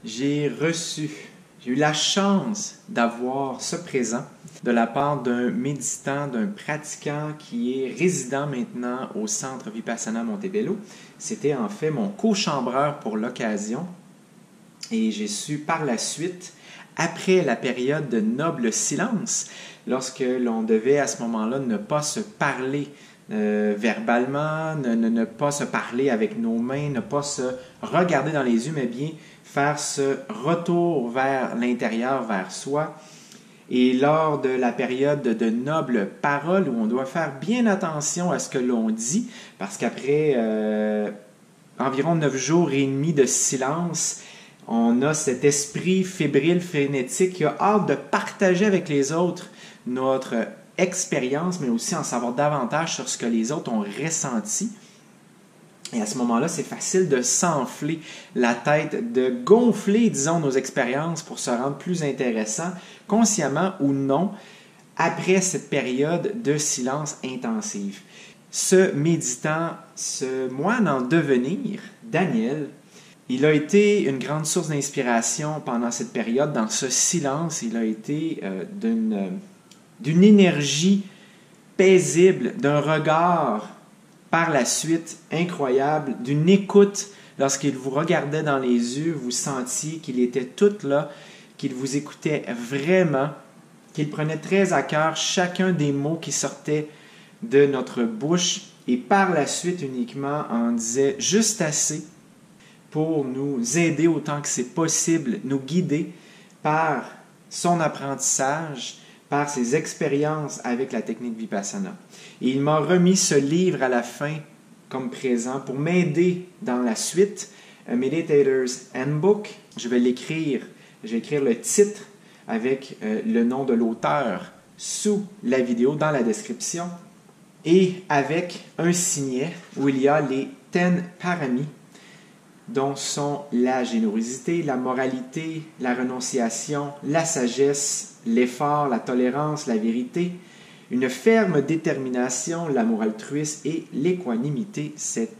J'ai eu la chance d'avoir ce présent de la part d'un méditant, d'un pratiquant qui est résident maintenant au Centre Vipassana Montebello. C'était en fait mon co-chambreur pour l'occasion et j'ai su par la suite, après la période de noble silence, lorsque l'on devait à ce moment-là ne pas se parler verbalement, ne pas se parler avec nos mains, ne pas se regarder dans les yeux, mais bien faire ce retour vers l'intérieur, vers soi. Et lors de la période de nobles paroles, où on doit faire bien attention à ce que l'on dit, parce qu'après environ 9 jours et demi de silence, on a cet esprit fébrile, frénétique qui a hâte de partager avec les autres notre expérience, mais aussi en savoir davantage sur ce que les autres ont ressenti. Et à ce moment-là, c'est facile de s'enfler la tête, de gonfler, disons, nos expériences pour se rendre plus intéressant, consciemment ou non, après cette période de silence intensive. Ce méditant, ce moine en devenir, Daniel, il a été une grande source d'inspiration pendant cette période. Dans ce silence, il a été d'une énergie paisible, d'un regard par la suite incroyable, d'une écoute. Lorsqu'il vous regardait dans les yeux, vous sentiez qu'il était tout là, qu'il vous écoutait vraiment, qu'il prenait très à cœur chacun des mots qui sortaient de notre bouche et par la suite uniquement en disait juste assez pour nous aider autant que c'est possible, nous guider par son apprentissage, par ses expériences avec la technique Vipassana. Et il m'a remis ce livre à la fin comme présent pour m'aider dans la suite, A Meditator's Handbook. Je vais écrire le titre avec le nom de l'auteur sous la vidéo, dans la description, et avec un signet où il y a les 10 paramis, dont sont la générosité, la moralité, la renonciation, la sagesse, l'effort, la tolérance, la vérité, une ferme détermination, l'amour altruiste et l'équanimité, cet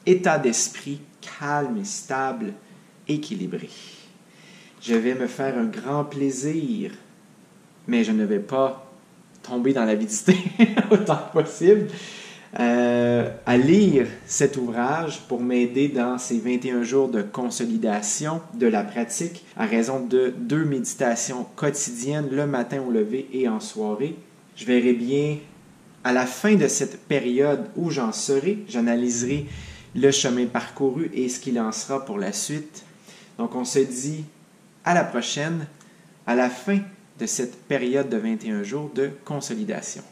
état d'esprit calme et stable, équilibré. Je vais me faire un grand plaisir, mais je ne vais pas tomber dans l'avidité autant que possible, à lire cet ouvrage pour m'aider dans ces 21 jours de consolidation de la pratique à raison de 2 méditations quotidiennes le matin au lever et en soirée. Je verrai bien à la fin de cette période où j'en serai, j'analyserai le chemin parcouru et ce qu'il en sera pour la suite. Donc on se dit à la prochaine, à la fin de cette période de 21 jours de consolidation.